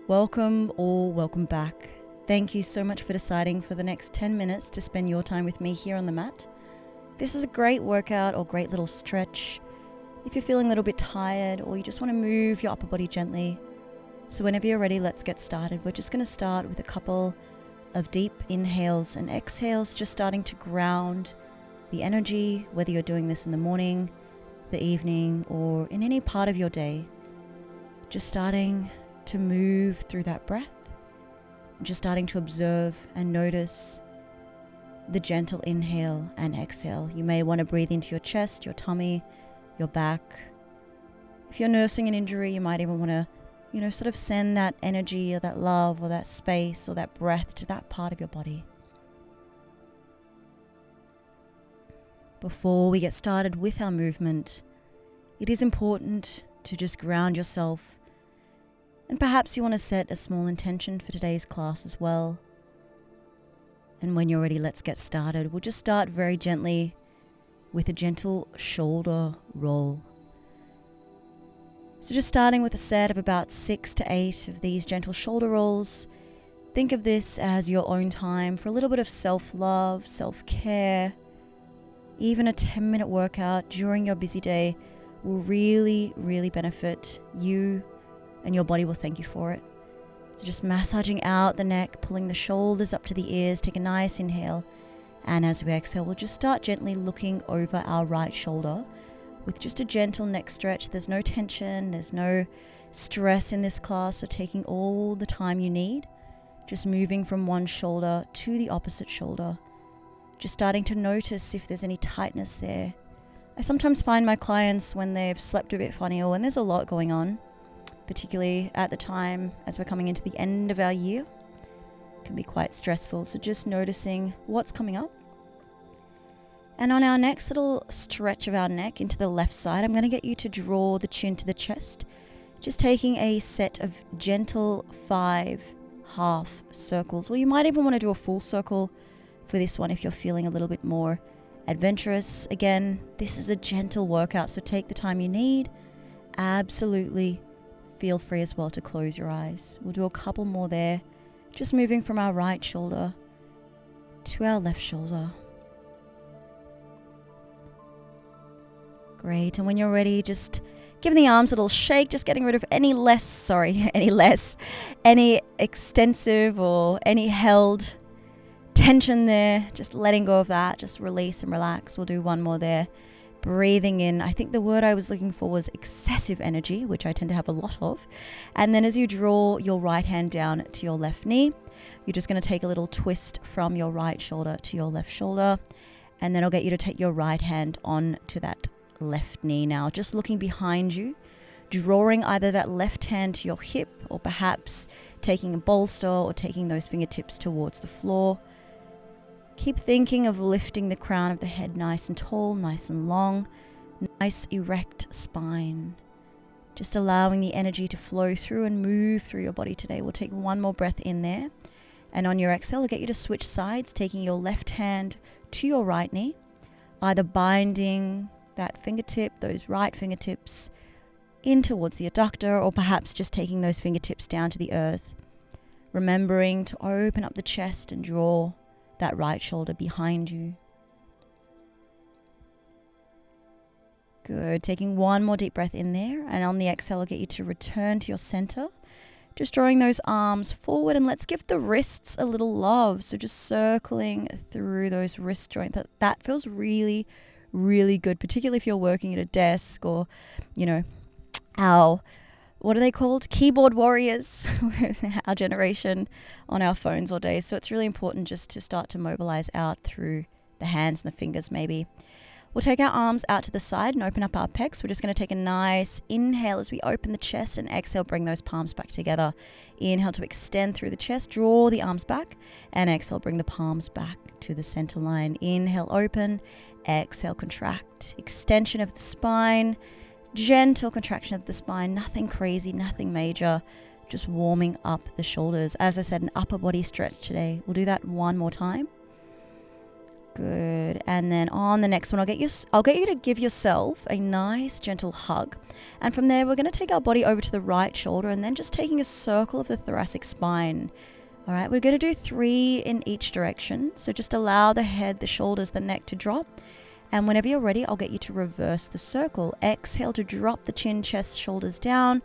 Welcome or welcome back. Thank you so much for deciding for the next 10 minutes to spend your time with me here on the mat. This is a great workout or great little stretch if you're feeling a little bit tired or you just want to move your upper body gently. So whenever you're ready, let's get started. We're just going to start with a couple of deep inhales and exhales, just starting to ground the energy, whether you're doing this in the morning, the evening, or in any part of your day. Just starting to move through that breath, just starting to observe and notice the gentle inhale and exhale. You may want to breathe into your chest, your tummy, your back. If you're nursing an injury, you might even want to, sort of send that energy or that love or that space or that breath to that part of your body. Before we get started with our movement, it is important to just ground yourself. And perhaps you want to set a small intention for today's class as well. And when you're ready, let's get started. We'll just start very gently with a gentle shoulder roll. So just starting with a set of about 6 to 8 of these gentle shoulder rolls. Think of this as your own time for a little bit of self-love, self-care. Even a 10-minute workout during your busy day will really, really benefit you, and your body will thank you for it. So just massaging out the neck, pulling the shoulders up to the ears, take a nice inhale. And as we exhale, we'll just start gently looking over our right shoulder with just a gentle neck stretch. There's no tension, there's no stress in this class, so taking all the time you need. Just moving from one shoulder to the opposite shoulder. Just starting to notice if there's any tightness there. I sometimes find my clients when they've slept a bit funny or when there's a lot going on, particularly at the time as we're coming into the end of our year, can be quite stressful. So just noticing what's coming up. And on our next little stretch of our neck into the left side, I'm going to get you to draw the chin to the chest, just taking a set of gentle 5 half circles. Or you might even want to do a full circle for this one if you're feeling a little bit more adventurous. Again, this is a gentle workout, so take the time you need. Absolutely. Feel free as well to close your eyes. We'll do a couple more there. Just moving from our right shoulder to our left shoulder. Great. And when you're ready, just giving the arms a little shake, just getting rid of any extensive or any held tension there. Just letting go of that. Just release and relax. We'll do one more there. Breathing in, I think the word I was looking for was excessive energy, which I tend to have a lot of. And then as you draw your right hand down to your left knee, you're just going to take a little twist from your right shoulder to your left shoulder. And then I'll get you to take your right hand on to that left knee now. Just looking behind you, drawing either that left hand to your hip or perhaps taking a bolster or taking those fingertips towards the floor. Keep thinking of lifting the crown of the head nice and tall, nice and long, nice erect spine. Just allowing the energy to flow through and move through your body today. We'll take one more breath in there. And on your exhale, I'll get you to switch sides, taking your left hand to your right knee, either binding that fingertip, those right fingertips, in towards the adductor, or perhaps just taking those fingertips down to the earth. Remembering to open up the chest and draw that right shoulder behind you. Good. Taking one more deep breath in there. And on the exhale, I'll get you to return to your center. Just drawing those arms forward, and let's give the wrists a little love. So just circling through those wrist joints. That feels really, really good, particularly if you're working at a desk or, what are they called? Keyboard warriors, our generation, on our phones all day. So it's really important just to start to mobilize out through the hands and the fingers maybe. We'll take our arms out to the side and open up our pecs. We're just going to take a nice inhale as we open the chest, and exhale, bring those palms back together. Inhale to extend through the chest, draw the arms back, and exhale, bring the palms back to the center line. Inhale, open, exhale, contract, extension of the spine. Gentle contraction of the spine, nothing crazy, nothing major, just warming up the shoulders. As I said, an upper body stretch today. We'll do that one more time. Good. And then on the next one, I'll get you to give yourself a nice gentle hug. And from there, we're going to take our body over to the right shoulder and then just taking a circle of the thoracic spine. All right, we're going to do 3 in each direction. So just allow the head, the shoulders, the neck to drop. And whenever you're ready, I'll get you to reverse the circle. Exhale to drop the chin, chest, shoulders down.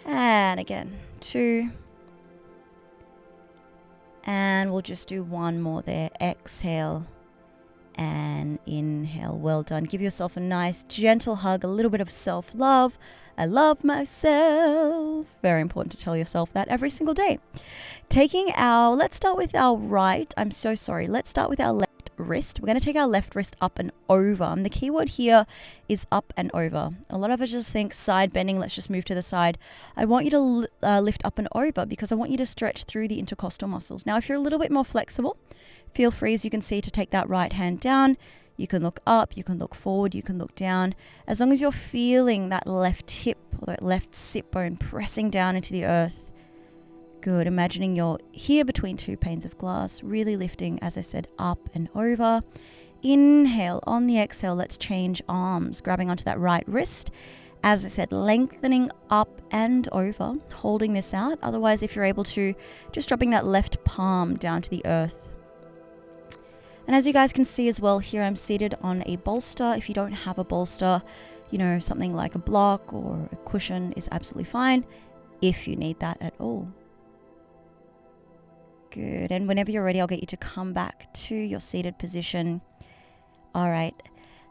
And again, 2. And we'll just do 1 more there. Exhale and inhale. Well done. Give yourself a nice gentle hug, a little bit of self-love. I love myself. Very important to tell yourself that every single day. Let's start with our let's start with our left wrist. We're going to take our left wrist up and over. And the key word here is up and over. A lot of us just think side bending, let's just move to the side. I want you to lift up and over because I want you to stretch through the intercostal muscles. Now, if you're a little bit more flexible, feel free, as you can see, to take that right hand down. You can look up, you can look forward, you can look down. As long as you're feeling that left hip or that left sit bone pressing down into the earth. Good. Imagining you're here between 2 panes of glass, really lifting, as I said, up and over. Inhale. On the exhale, let's change arms, grabbing onto that right wrist. As I said, lengthening up and over, holding this out. Otherwise, if you're able to, just dropping that left palm down to the earth. And as you guys can see as well, here I'm seated on a bolster. If you don't have a bolster, something like a block or a cushion is absolutely fine if you need that at all. Good. And whenever you're ready, I'll get you to come back to your seated position. All right.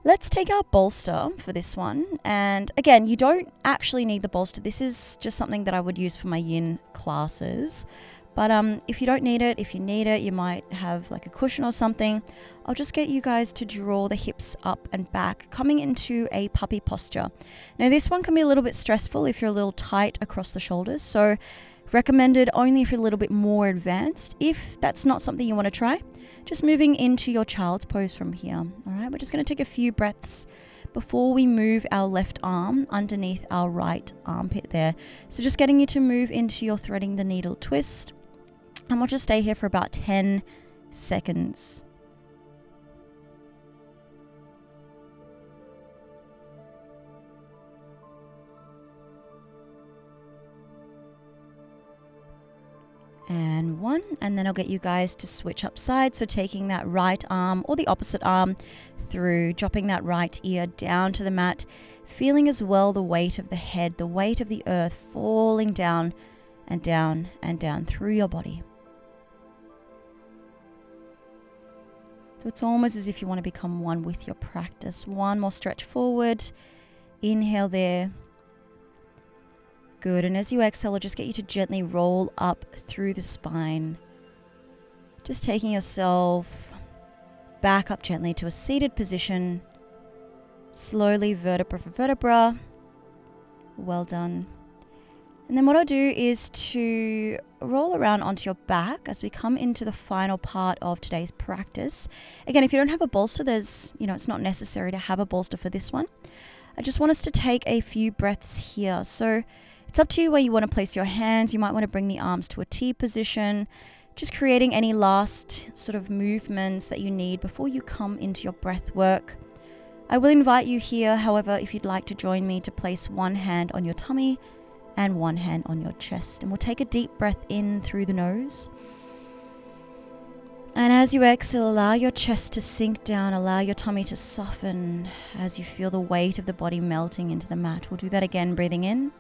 Let's take our bolster for this one. And again, you don't actually need the bolster. This is just something that I would use for my yin classes. But if you don't need it, if you need it, you might have like a cushion or something. I'll just get you guys to draw the hips up and back, coming into a puppy posture. Now, this one can be a little bit stressful if you're a little tight across the shoulders. So recommended only if you're a little bit more advanced. If that's not something you want to try, just moving into your child's pose from here. All right, we're just going to take a few breaths before we move our left arm underneath our right armpit there. So just getting you to move into your threading the needle twist. And we'll just stay here for about 10 seconds. And 1, and then I'll get you guys to switch upside. So taking that right arm or the opposite arm through, dropping that right ear down to the mat, feeling as well the weight of the head, the weight of the earth falling down and down and down through your body. So it's almost as if you want to become one with your practice. 1 more stretch forward. Inhale there. Good. And as you exhale, I'll just get you to gently roll up through the spine. Just taking yourself back up gently to a seated position. Slowly, vertebra for vertebra. Well done. And then what I'll do is to roll around onto your back as we come into the final part of today's practice. Again, if you don't have a bolster, it's not necessary to have a bolster for this one. I just want us to take a few breaths here. So it's up to you where you want to place your hands. You might want to bring the arms to a T position, just creating any last sort of movements that you need before you come into your breath work. I will invite you here, however, if you'd like to join me, to place 1 hand on your tummy and 1 hand on your chest. And we'll take a deep breath in through the nose. And as you exhale, allow your chest to sink down, allow your tummy to soften as you feel the weight of the body melting into the mat. We'll do that again, breathing in.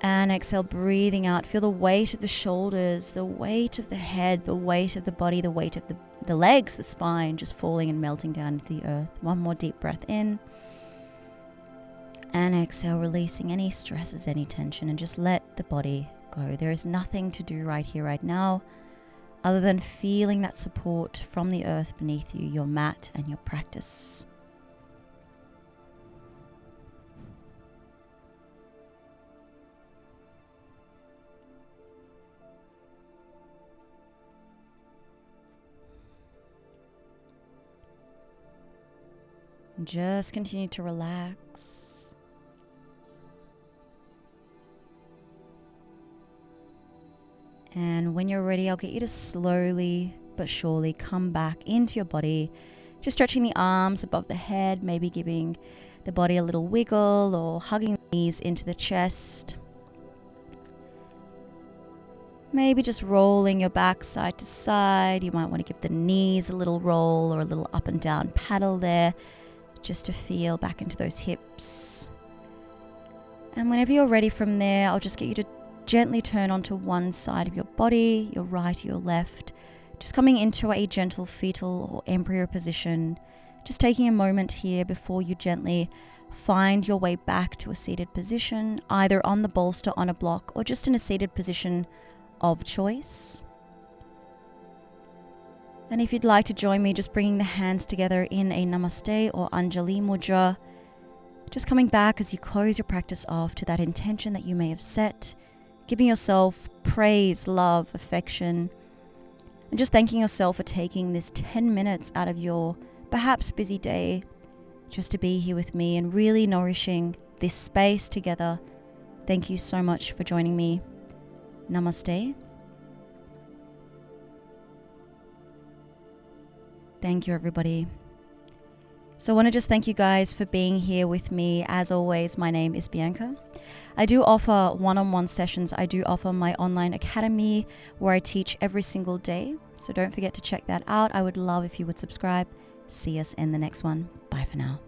And exhale, breathing out. Feel the weight of the shoulders, the weight of the head, the weight of the body, the weight of the legs, the spine, just falling and melting down into the earth. 1 more deep breath in. And exhale, releasing any stresses, any tension, and just let the body go. There is nothing to do right here, right now, other than feeling that support from the earth beneath you, your mat and your practice. Just continue to relax. And when you're ready, I'll get you to slowly but surely come back into your body. Just stretching the arms above the head, maybe giving the body a little wiggle or hugging the knees into the chest. Maybe just rolling your back side to side. You might want to give the knees a little roll or a little up and down paddle there, just to feel back into those hips. And whenever you're ready from there, I'll just get you to gently turn onto one side of your body, your right or your left, just coming into a gentle fetal or embryo position. Just taking a moment here before you gently find your way back to a seated position, either on the bolster on a block or just in a seated position of choice. And if you'd like to join me, just bringing the hands together in a Namaste or Anjali Mudra, just coming back as you close your practice off to that intention that you may have set, giving yourself praise, love, affection, and just thanking yourself for taking this 10 minutes out of your perhaps busy day just to be here with me and really nourishing this space together. Thank you so much for joining me. Namaste. Thank you, everybody. So I want to just thank you guys for being here with me. As always, my name is Bianca. I do offer one-on-one sessions. I do offer my online academy where I teach every single day. So don't forget to check that out. I would love if you would subscribe. See us in the next one. Bye for now.